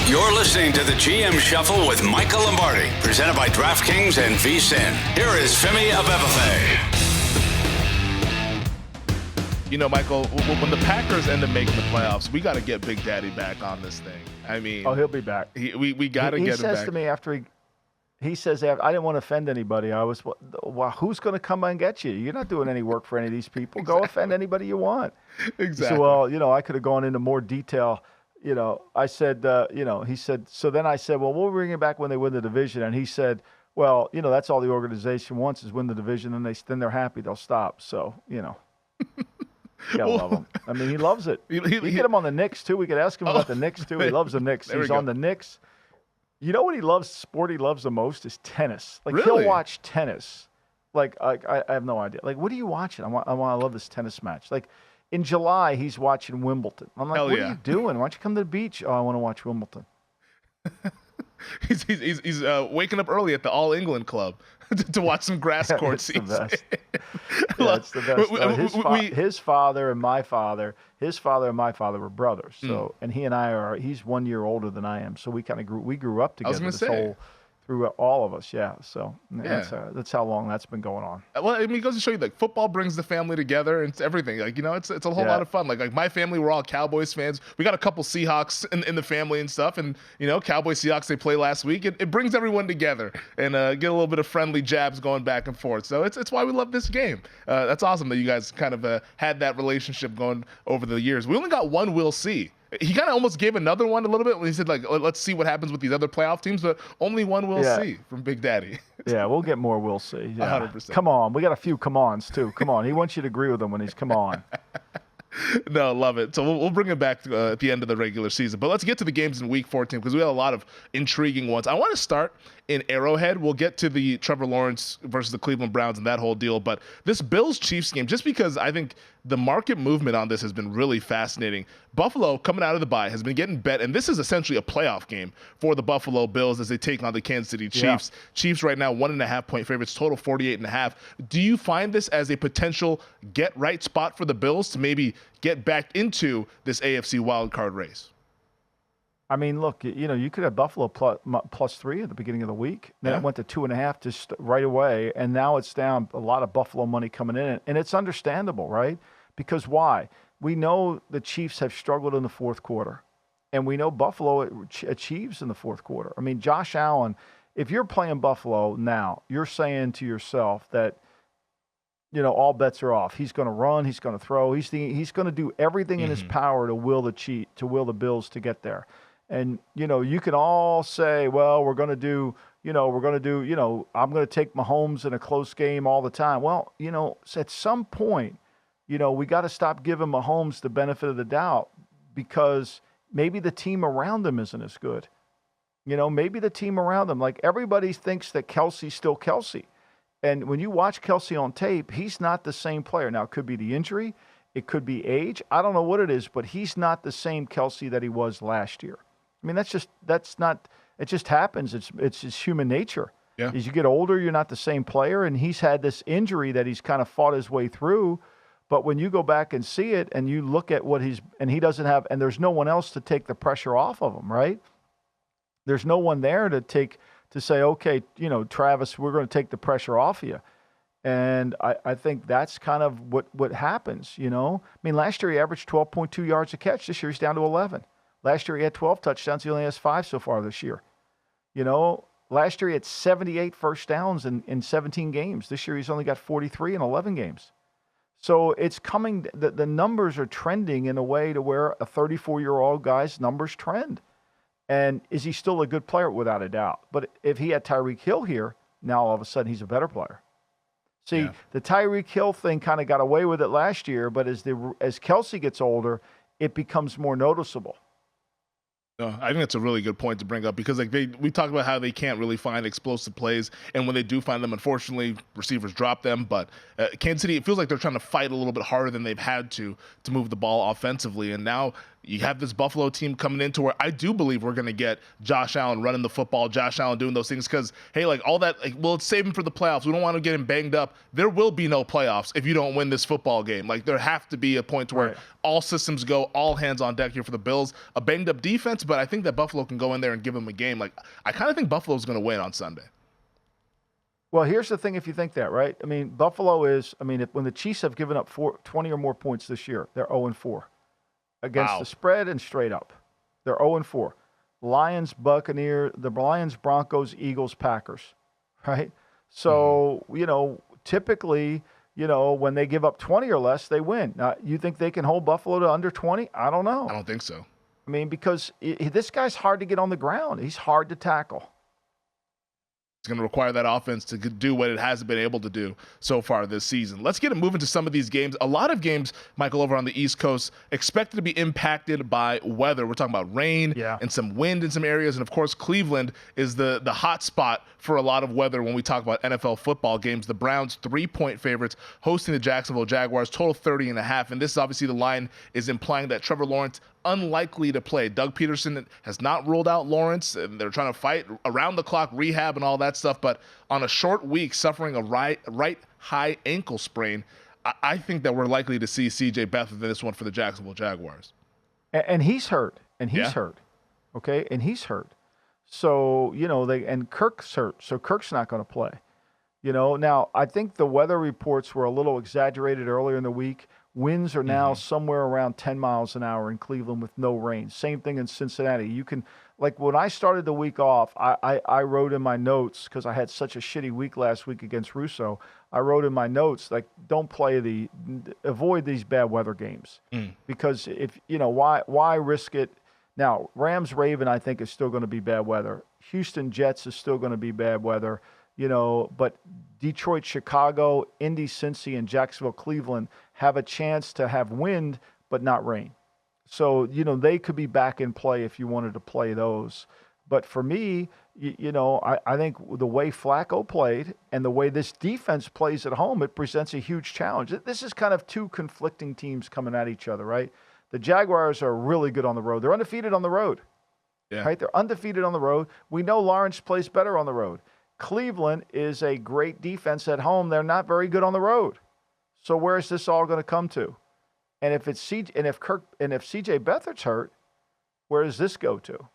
You're listening to the GM Shuffle with Michael Lombardi, presented by DraftKings and VSiN. Here is Femi Abebefe. You know, Michael, when the Packers end up making the playoffs, we got to get Big Daddy back on this thing. I mean, he'll be back. We got to get him back. He says to me after he says, I didn't want to offend anybody. I was, well, who's going to come and get you? You're not doing any work for any of these people. Exactly. Go offend anybody you want. Exactly. So, well, I could have gone into more detail. I said, he said, so then I said, well, we'll bring it back when they win the division. And he said, well, that's all the organization wants is win the division. And then they're happy. They'll stop. So, gotta love him. I mean, he loves it. We get him on the Knicks, too. We could ask him about the Knicks, too. He loves the Knicks. He's on the Knicks. You know what he loves, sport he loves the most is tennis. Like, really? He'll watch tennis. Like, I have no idea. Like, what are you watching? I love this tennis match. Like, in July, he's watching Wimbledon. I'm like, what are you doing? Why don't you come to the beach? Oh, I want to watch Wimbledon. He's waking up early at the All England Club to watch some grass court seats. It's the best. His father and my father were brothers. So, and he and I he's 1 year older than I am. So we kind of grew up together. through all of us. Yeah. So that's how long that's been going on. Well, I mean, it goes to show you, like, football brings the family together, and it's everything. Like, it's a whole lot of fun. Like my family, we're all Cowboys fans. We got a couple Seahawks in the family and stuff, and Cowboys Seahawks, they play last week. It brings everyone together and get a little bit of friendly jabs going back and forth. So it's why we love this game. That's awesome that you guys kind of had that relationship going over the years. We only got one we'll see. He kind of almost gave another one a little bit when he said, like, let's see what happens with these other playoff teams, but only one we'll see from Big Daddy. Yeah, we'll get more we'll see. Yeah. 100%. Come on. We got a few come-ons, too. Come on. He wants you to agree with him when he's come on. No, love it. So we'll bring it back at the end of the regular season. But let's get to the games in Week 14 because we have a lot of intriguing ones. I want to start in Arrowhead. We'll get to the Trevor Lawrence versus the Cleveland Browns and that whole deal. But this Bills-Chiefs game, just because I think the market movement on this has been really fascinating. Buffalo, coming out of the bye, has been getting bet, and this is essentially a playoff game for the Buffalo Bills as they take on the Kansas City Chiefs. Yeah. Chiefs right now 1.5-point favorites, total 48.5. Do you find this as a potential get-right spot for the Bills to maybe get back into this AFC wildcard race? I mean, look, you could have Buffalo plus 3 at the beginning of the week. Then it went to 2.5 just right away, and now it's down. A lot of Buffalo money coming in, and it's understandable, right? Because why? We know the Chiefs have struggled in the fourth quarter, and we know Buffalo achieves in the fourth quarter. I mean, Josh Allen, if you're playing Buffalo now, you're saying to yourself that, all bets are off. He's going to run. He's going to throw. He's going to do everything in his power to will the Bills to get there. And, you can all say, well, I'm going to take Mahomes in a close game all the time. Well, at some point, we got to stop giving Mahomes the benefit of the doubt because maybe the team around him isn't as good. Maybe the team around him, like everybody thinks that Kelsey's still Kelsey. And when you watch Kelsey on tape, he's not the same player. Now, it could be the injury. It could be age. I don't know what it is, but he's not the same Kelsey that he was last year. I mean, it just happens. It's just human nature. Yeah. As you get older, you're not the same player. And he's had this injury that he's kind of fought his way through. But when you go back and see it and you look at he doesn't have, and there's no one else to take the pressure off of him, right? There's no one there to say, okay, Travis, we're going to take the pressure off of you. And I think that's kind of what happens, I mean, last year he averaged 12.2 yards a catch. This year he's down to 11. Last year he had 12 touchdowns. He only has 5 so far this year. Last year he had 78 first downs in 17 games. This year he's only got 43 in 11 games. So it's coming, the numbers are trending in a way to where a 34-year-old guy's numbers trend. And is he still a good player? Without a doubt. But if he had Tyreek Hill here, now all of a sudden he's a better player. See, the Tyreek Hill thing kind of got away with it last year, but as Kelsey gets older, it becomes more noticeable. No, I think that's a really good point to bring up because we talk about how they can't really find explosive plays, and when they do find them, unfortunately, receivers drop them. But Kansas City, it feels like they're trying to fight a little bit harder than they've had to move the ball offensively, and now you have this Buffalo team coming into where I do believe we're going to get Josh Allen running the football, Josh Allen doing those things because, hey, like all that, let's save him for the playoffs. We don't want to get him banged up. There will be no playoffs if you don't win this football game. Like there have to be a point to where all systems go, all hands on deck here for the Bills. A banged up defense, but I think that Buffalo can go in there and give them a game. Like I kind of think Buffalo's going to win on Sunday. Well, here's the thing if you think that, right? I mean, Buffalo is, when the Chiefs have given up 20 or more points this year, they're 0-4. Against the spread and straight up. They're 0-4. Lions, the Lions, Broncos, Eagles, Packers, right? So, typically, when they give up 20 or less, they win. Now, you think they can hold Buffalo to under 20? I don't know. I don't think so. I mean, because this guy's hard to get on the ground. He's hard to tackle. It's going to require that offense to do what it hasn't been able to do so far this season. Let's get it moving to some of these games. A lot of games, Michael, over on the East Coast, expected to be impacted by weather. We're talking about rain and some wind in some areas. And, of course, Cleveland is the hot spot for a lot of weather when we talk about NFL football games. The Browns, 3-point favorites, hosting the Jacksonville Jaguars, total 30.5. And this is obviously the line is implying that Trevor Lawrence unlikely to play. Doug Peterson has not ruled out Lawrence, and they're trying to fight around the clock rehab and all that stuff. But on a short week, suffering a right high ankle sprain, I think that we're likely to see C.J. Beathard in this one for the Jacksonville Jaguars. And he's hurt. And he's hurt. Okay? And he's hurt. So, and Kirk's hurt, so Kirk's not going to play. Now I think the weather reports were a little exaggerated earlier in the week. Winds are now somewhere around 10 miles an hour in Cleveland with no rain. Same thing in Cincinnati. You can, like when I started the week off, I wrote in my notes, because I had such a shitty week last week against Russo. I wrote in my notes, like, avoid these bad weather games. Because why risk it? Now, Rams-Raven, I think, is still going to be bad weather. Houston-Jets is still going to be bad weather. But Detroit, Chicago, Indy, Cincy, and Jacksonville, Cleveland have a chance to have wind but not rain. So, they could be back in play if you wanted to play those. But for me, I think the way Flacco played and the way this defense plays at home, it presents a huge challenge. This is kind of two conflicting teams coming at each other, right? The Jaguars are really good on the road. They're undefeated on the road. Yeah. Right? They're undefeated on the road. We know Lawrence plays better on the road. Cleveland is a great defense at home. They're not very good on the road. So where is this all going to come to? And if CJ Beathard's hurt, where does this go to?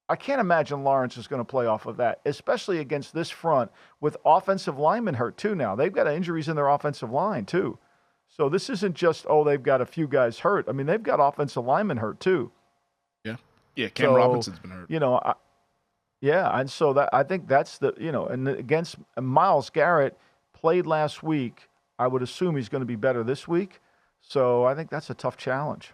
I can't imagine Lawrence is going to play off of that, especially against this front with offensive linemen hurt too now. They've got injuries in their offensive line too. So this isn't just, they've got a few guys hurt. I mean, they've got offensive linemen hurt too. Yeah, Cam Robinson's been hurt. And so I think that's and against Myles Garrett played last week. I would assume he's going to be better this week. So I think that's a tough challenge.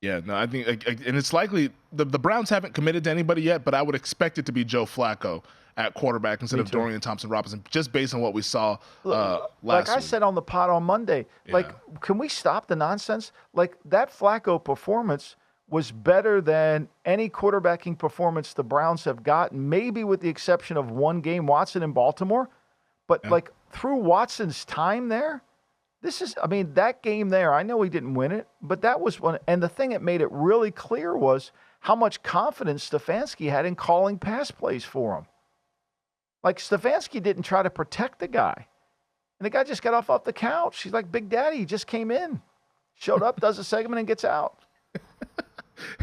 Yeah, no, I think, and it's likely the Browns haven't committed to anybody yet, but I would expect it to be Joe Flacco at quarterback instead of Dorian Thompson-Robinson, just based on what we saw last week. Like I said on the pod on Monday, can we stop the nonsense? Like, that Flacco performance was better than any quarterbacking performance the Browns have gotten, maybe with the exception of one game, Watson in Baltimore. But, through Watson's time there, that game there, I know he didn't win it, but that was one. And the thing that made it really clear was how much confidence Stefanski had in calling pass plays for him. Like, Stefanski didn't try to protect the guy. And the guy just got off the couch. He's like, Big Daddy, he just came in, showed up, does a segment, and gets out.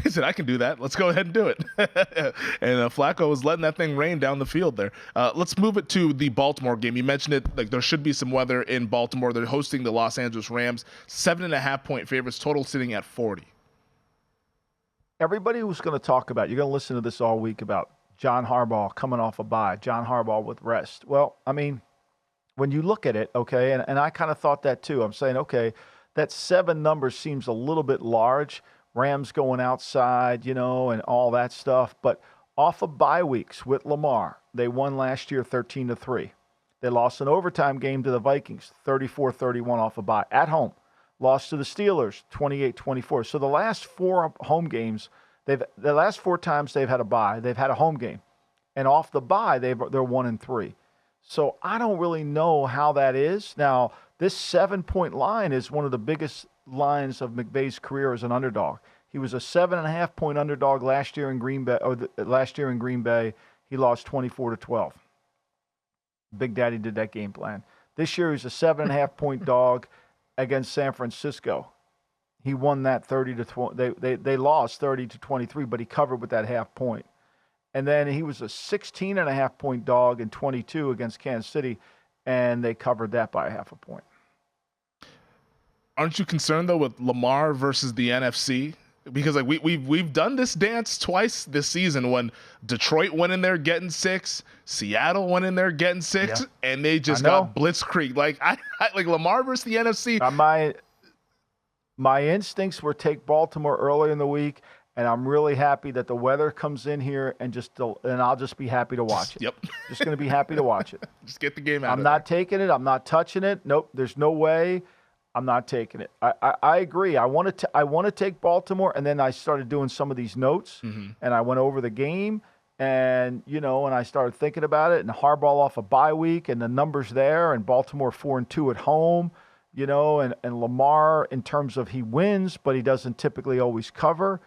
He said, I can do that. Let's go ahead and do it. And Flacco was letting that thing rain down the field there. Let's move it to the Baltimore game. You mentioned it, like there should be some weather in Baltimore. They're hosting the Los Angeles Rams. 7.5-point favorites, total sitting at 40. Everybody was going to talk about, you're going to listen to this all week about John Harbaugh coming off a bye, John Harbaugh with rest. Well, I mean, when you look at it, okay, and I kind of thought that too. I'm saying, okay, that 7 number seems a little bit large. Rams going outside, and all that stuff. But off of bye weeks with Lamar, they won last year 13-3. They lost an overtime game to the Vikings, 34-31 off a bye at home. Lost to the Steelers, 28-24. So the last 4 home games, the last 4 times they've had a bye, they've had a home game. And off the bye, they're 1-3. So I don't really know how that is. Now, this 7-point line is one of the biggest lines of McVay's career as an underdog. He was a 7.5-point underdog last year in Green Bay. He lost 24-12. Big Daddy did that game plan. This year he's a 7.5-point dog against San Francisco. He won that 30-20. They lost 30-23, but he covered with that half point. And then he was a 16.5-point dog in 22 against Kansas City, and they covered that by a half a point. Aren't you concerned though with Lamar versus the NFC? Because we've done this dance twice this season when Detroit went in there getting 6, Seattle went in there getting 6, and they just got blitzkrieg. Like Lamar versus the NFC. My instincts were take Baltimore early in the week, and I'm really happy that the weather comes in here and I'll just be happy to watch it. Yep. Just going to be happy to watch it. Just get the game out. I'm not taking it. I'm not touching it. Nope. There's no way. I'm not taking it. I agree. I want to take Baltimore, and then I started doing some of these notes, and I went over the game, and and I started thinking about it, and Harbaugh off a bye week, and the numbers there, and Baltimore 4-2 at home, and Lamar in terms of he wins, but he doesn't typically always cover.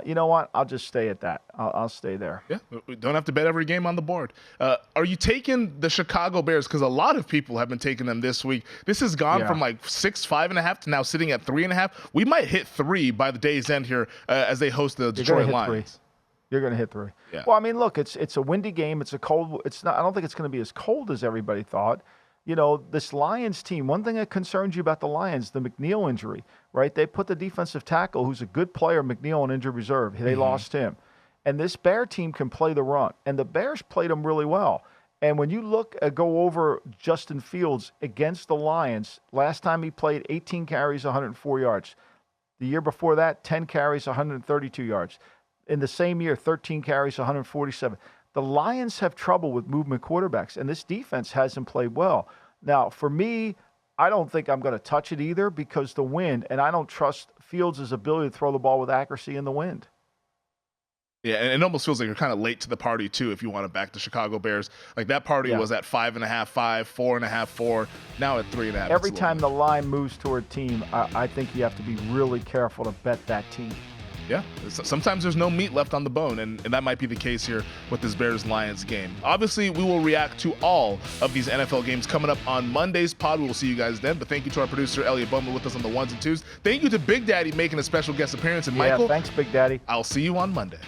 You know what? I'll just stay at that. I'll stay there. Yeah, we don't have to bet every game on the board. Are you taking the Chicago Bears? Because a lot of people have been taking them this week. This has gone from 6, 5.5 to now sitting at 3.5. We might hit 3 by the day's end here as they host the Detroit Lions. You're going to hit 3. Yeah. Well, I mean, look, it's a windy game. It's a cold. It's not. I don't think it's going to be as cold as everybody thought. You know, this Lions team, one thing that concerns you about the Lions, the McNeil injury, right? They put the defensive tackle, who's a good player, McNeil, on injured reserve. They lost him. And this Bear team can play the run. And the Bears played them really well. And when you go over Justin Fields against the Lions, last time he played 18 carries, 104 yards. The year before that, 10 carries, 132 yards. In the same year, 13 carries, 147. The Lions have trouble with movement quarterbacks, and this defense hasn't played well. Now, for me, I don't think I'm going to touch it either because the wind, and I don't trust Fields' ability to throw the ball with accuracy in the wind. Yeah, and it almost feels like you're kind of late to the party, too, if you want to back the Chicago Bears. Like, that party was at 5.5, 5, 4.5, 4, now at 3.5. Every time the line moves toward a team, I think you have to be really careful to bet that team. Yeah, sometimes there's no meat left on the bone, and that might be the case here with this Bears-Lions game. Obviously, we will react to all of these NFL games coming up on Monday's pod. We will see you guys then, but thank you to our producer, Elliot Bowman, with us on the 1s and 2s. Thank you to Big Daddy making a special guest appearance, and Michael. Yeah, thanks, Big Daddy. I'll see you on Monday.